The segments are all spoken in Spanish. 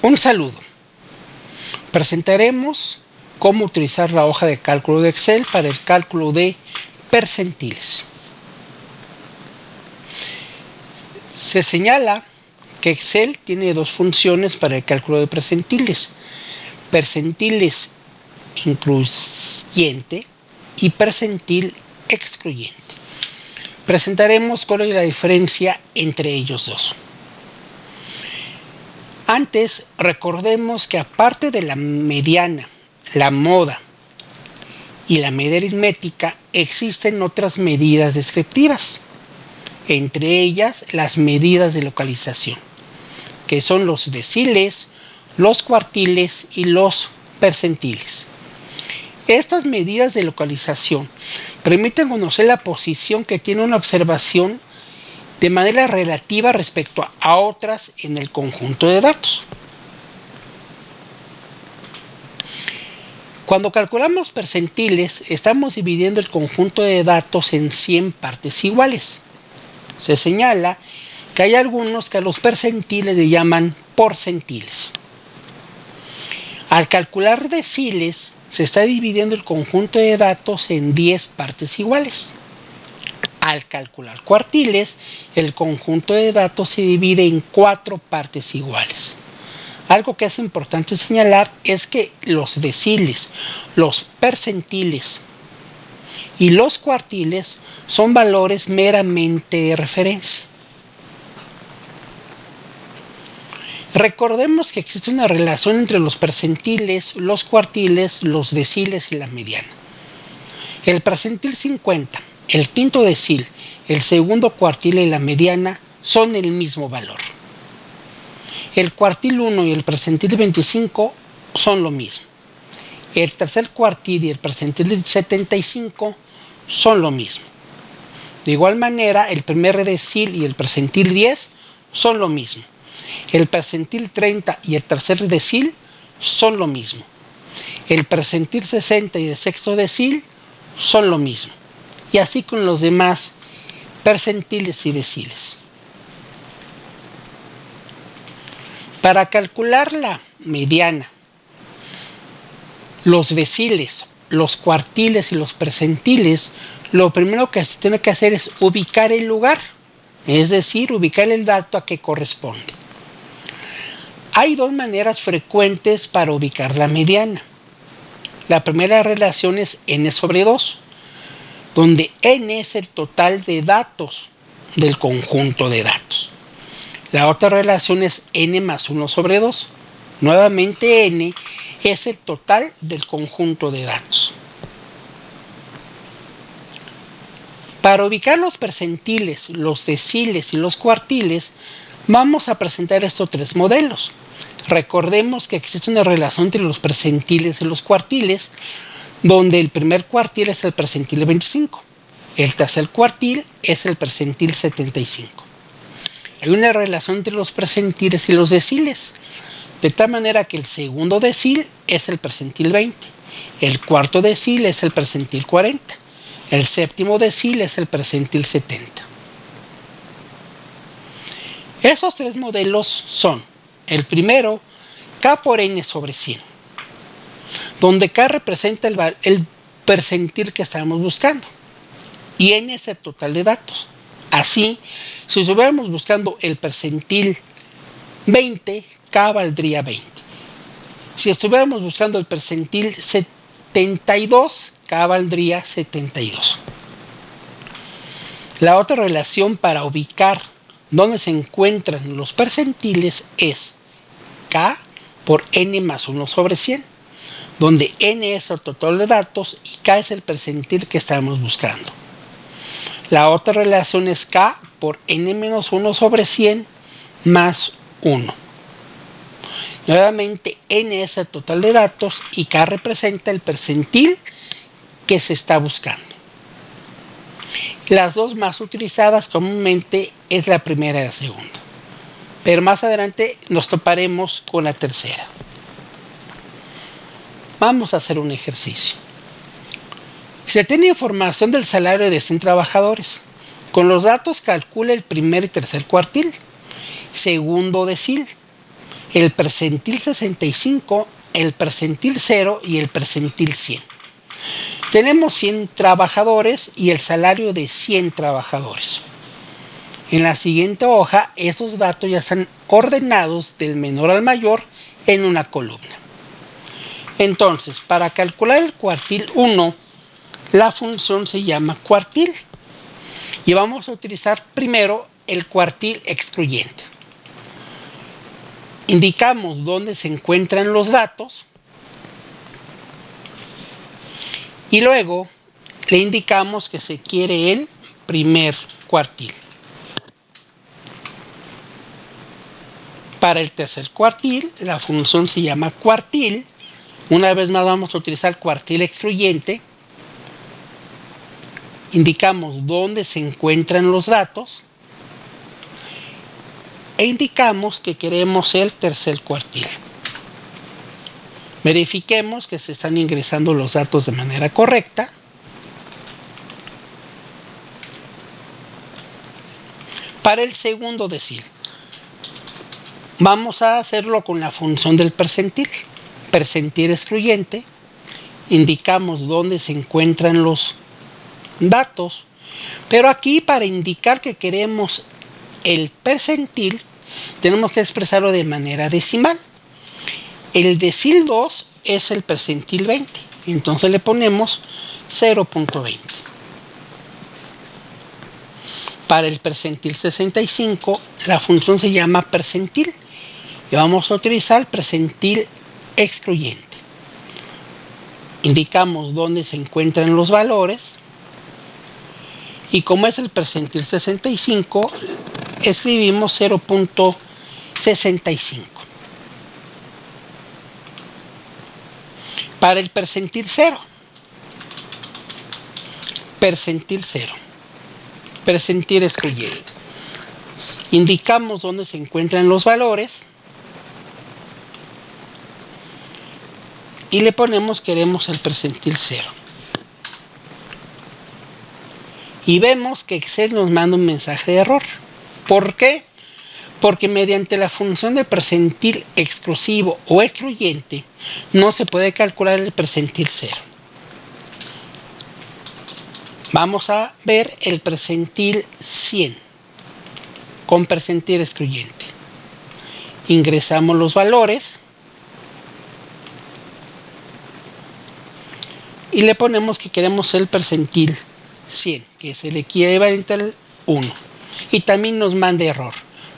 Un saludo. Presentaremos cómo utilizar la hoja de cálculo de Excel para el cálculo de percentiles. Se señala que Excel tiene dos funciones para el cálculo de percentiles: percentiles incluyente y percentil excluyente. Presentaremos cuál es la diferencia entre ellos dos. Antes, recordemos que aparte de la mediana, la moda y la media aritmética, existen otras medidas descriptivas, entre ellas las medidas de localización, que son los deciles, los cuartiles y los percentiles. Estas medidas de localización permiten conocer la posición que tiene una observación de manera relativa respecto a otras en el conjunto de datos. Cuando calculamos percentiles, estamos dividiendo el conjunto de datos en 100 partes iguales. Se señala que hay algunos que a los percentiles le llaman porcentiles. Al calcular deciles, se está dividiendo el conjunto de datos en 10 partes iguales. Al calcular cuartiles, el conjunto de datos se divide en 4 partes iguales. Algo que es importante señalar es que los deciles, los percentiles y los cuartiles son valores meramente de referencia. Recordemos que existe una relación entre los percentiles, los cuartiles, los deciles y la mediana. El percentil 50, el quinto decil, el segundo cuartil y la mediana son el mismo valor. El cuartil 1 y el percentil 25 son lo mismo. El tercer cuartil y el percentil 75 son lo mismo. De igual manera, el primer decil y el percentil 10 son lo mismo. El percentil 30 y el tercer decil son lo mismo. El percentil 60 y el sexto decil son lo mismo. Y así con los demás percentiles y deciles. Para calcular la mediana, los deciles, los cuartiles y los percentiles, lo primero que se tiene que hacer es ubicar el lugar, es decir, ubicar el dato a que corresponde. Hay dos maneras frecuentes para ubicar la mediana. La primera relación es n sobre 2, donde n es el total de datos del conjunto de datos. La otra relación es n más 1 sobre 2. Nuevamente n es el total del conjunto de datos. Para ubicar los percentiles, los deciles y los cuartiles, vamos a presentar estos tres modelos. Recordemos que existe una relación entre los percentiles y los cuartiles, donde el primer cuartil es el percentil 25, el tercer cuartil es el percentil 75. Hay una relación entre los percentiles y los deciles, de tal manera que el segundo decil es el percentil 20, el cuarto decil es el percentil 40, el séptimo decil es el percentil 70. Esos tres modelos son: el primero, K por n sobre 100, donde K representa el percentil que estamos buscando y n es el total de datos. Así, si estuviéramos buscando el percentil 20, K valdría 20. Si estuviéramos buscando el percentil 72, K valdría 72. La otra relación para ubicar dónde se encuentran los percentiles es K por n más 1 sobre 100, donde n es el total de datos y K es el percentil que estamos buscando. La otra relación es K por n menos 1 sobre 100 más 1. Nuevamente, n es el total de datos y K representa el percentil que se está buscando. Las dos más utilizadas comúnmente es la primera y la segunda, pero más adelante nos toparemos con la tercera. Vamos a hacer un ejercicio. Se tiene información del salario de 100 trabajadores. Con los datos calcula el primer y tercer cuartil, segundo decil, el percentil 65, el percentil 0 y el percentil 100. Tenemos 100 trabajadores y el salario de 100 trabajadores. En la siguiente hoja, esos datos ya están ordenados del menor al mayor en una columna. Entonces, para calcular el cuartil 1, la función se llama cuartil. Y vamos a utilizar primero el cuartil excluyente. Indicamos dónde se encuentran los datos y luego le indicamos que se quiere el primer cuartil. Para el tercer cuartil, la función se llama cuartil. Una vez más vamos a utilizar cuartil excluyente. Indicamos dónde se encuentran los datos e indicamos que queremos el tercer cuartil. Verifiquemos que se están ingresando los datos de manera correcta. Para el segundo decil, vamos a hacerlo con la función del percentil. Percentil excluyente. Indicamos dónde se encuentran los datos. Pero aquí, para indicar que queremos el percentil, tenemos que expresarlo de manera decimal. El decil 2 es el percentil 20. Entonces le ponemos 0.20. Para el percentil 65, la función se llama percentil. Y vamos a utilizar el percentil excluyente. Indicamos dónde se encuentran los valores. Y como es el percentil 65, escribimos 0.65. Para el percentil 0. Percentil 0. Percentil excluyente. Indicamos dónde se encuentran los valores. Y le ponemos queremos el percentil 0. Y vemos que Excel nos manda un mensaje de error. ¿Por qué? Porque mediante la función de percentil exclusivo o excluyente no se puede calcular el percentil 0. Vamos a ver el percentil 100 con percentil excluyente. Ingresamos los valores y le ponemos que queremos el percentil 100, que es el equivalente al 1. Y también nos manda error.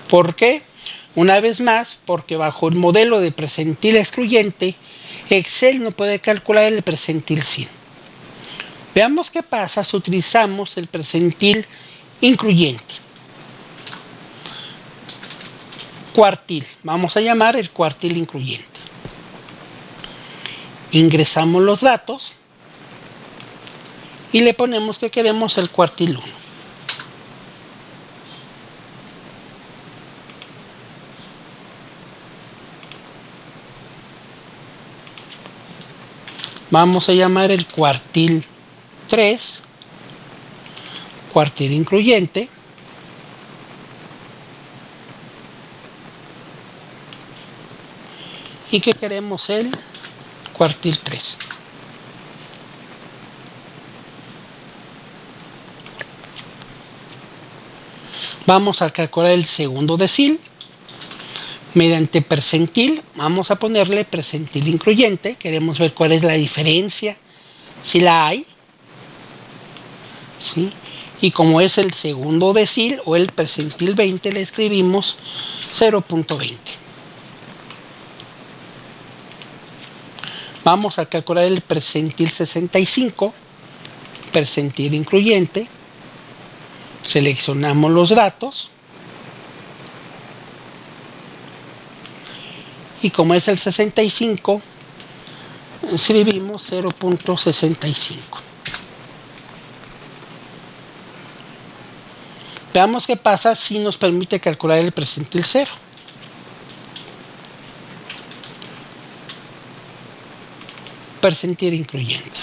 ¿Por qué? Una vez más, porque bajo el modelo de percentil excluyente, Excel no puede calcular el percentil 100. Veamos qué pasa si utilizamos el percentil incluyente. Cuartil. Vamos a llamar el cuartil incluyente. Ingresamos los datos y le ponemos que queremos el cuartil 1. Vamos a llamar el cuartil 3, cuartil incluyente. Y que queremos el cuartil 3. Vamos a calcular el segundo decil. Mediante percentil, vamos a ponerle percentil incluyente. Queremos ver cuál es la diferencia, si la hay. ¿Sí? Y como es el segundo decil o el percentil 20, le escribimos 0.20. Vamos a calcular el percentil 65, percentil incluyente. Seleccionamos los datos. Y como es el 65, escribimos 0.65. Veamos qué pasa si nos permite calcular el percentil 0. Percentil incluyente.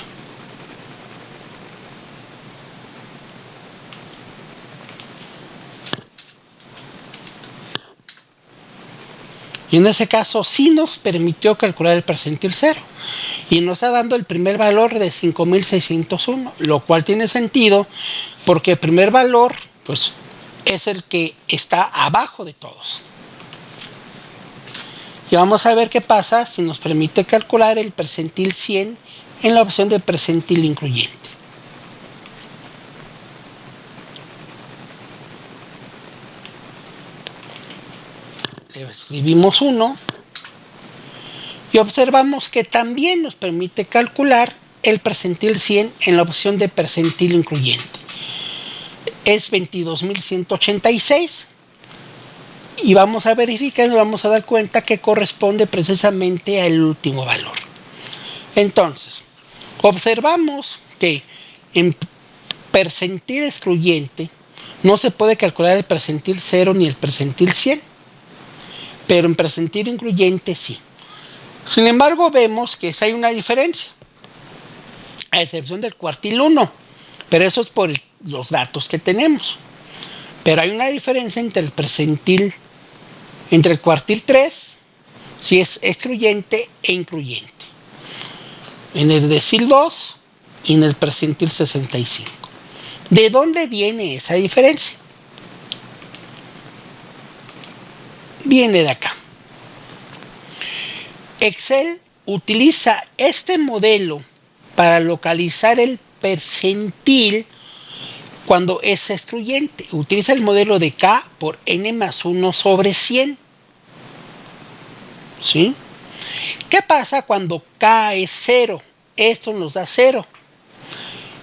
Y en ese caso sí nos permitió calcular el percentil 0. Y nos está dando el primer valor de 5.601, lo cual tiene sentido porque el primer valor pues, es el que está abajo de todos. Y vamos a ver qué pasa si nos permite calcular el percentil 100 en la opción de percentil incluyente. Le escribimos 1 y observamos que también nos permite calcular el percentil 100 en la opción de percentil incluyente. Es 22.186 y vamos a verificar y nos vamos a dar cuenta que corresponde precisamente al último valor. Entonces, observamos que en percentil excluyente no se puede calcular el percentil 0 ni el percentil 100, pero en percentil incluyente sí. Sin embargo, vemos que hay una diferencia, a excepción del cuartil 1, pero eso es por los datos que tenemos. Pero hay una diferencia entre el percentil, entre el cuartil 3, si es excluyente e incluyente, en el decil 2 y en el percentil 65. ¿De dónde viene esa diferencia? Viene de acá. Excel utiliza este modelo para localizar el percentil cuando es excluyente. Utiliza el modelo de K por N más 1 sobre 100. ¿Sí? ¿Qué pasa cuando K es 0? Esto nos da 0.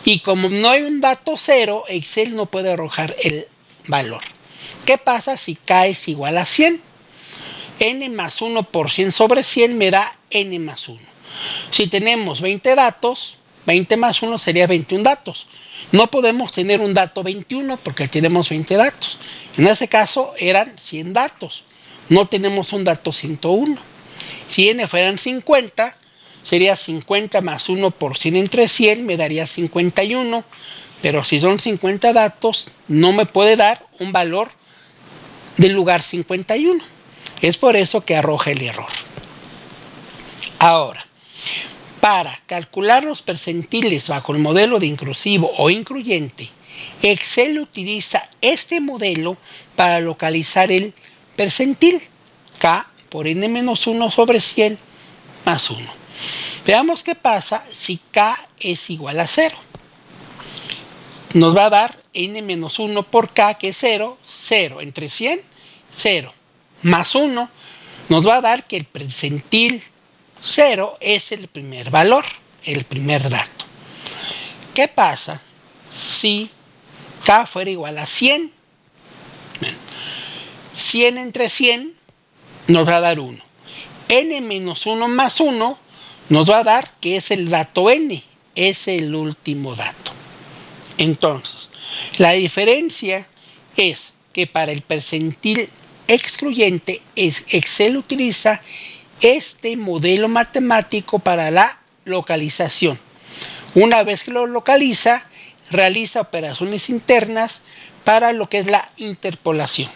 Y como no hay un dato 0, Excel no puede arrojar el valor. ¿Qué pasa si K es igual a 100? N más 1 por 100 sobre 100 me da N más 1. Si tenemos 20 datos, 20 más 1 sería 21 datos. No podemos tener un dato 21 porque tenemos 20 datos. En ese caso eran 100 datos. No tenemos un dato 101. Si N fueran 50, sería 50 más 1 por 100 entre 100, me daría 51. Pero si son 50 datos, no me puede dar un valor del lugar 51. Es por eso que arroja el error. Ahora, para calcular los percentiles bajo el modelo de inclusivo o incluyente, Excel utiliza este modelo para localizar el percentil K por N-1 sobre 100 más 1. Veamos qué pasa si K es igual a 0. Nos va a dar N-1 por K, que es 0, 0 entre 100, 0. Más 1 nos va a dar que el percentil 0 es el primer valor, el primer dato. ¿Qué pasa si K fuera igual a 100? Bueno, 100 entre 100 nos va a dar 1. N menos 1 más 1 nos va a dar que es el dato N, es el último dato. Entonces, la diferencia es que para el percentil excluyente, Excel utiliza este modelo matemático para la localización. Una vez que lo localiza, realiza operaciones internas para lo que es la interpolación.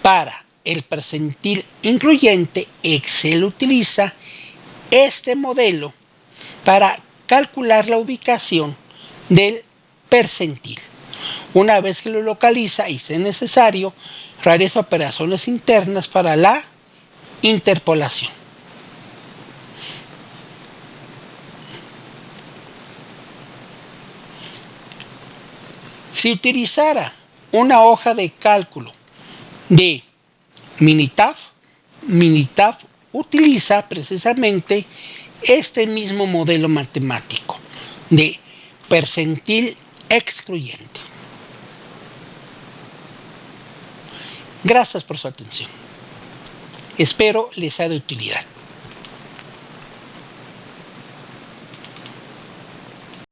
Para el percentil incluyente, Excel utiliza este modelo para calcular la ubicación del percentil. Una vez que lo localiza y sea necesario, realiza operaciones internas para la interpolación. Si utilizara una hoja de cálculo de Minitab, Minitab utiliza precisamente este mismo modelo matemático de percentil excluyente. Gracias por su atención. Espero les sea de utilidad.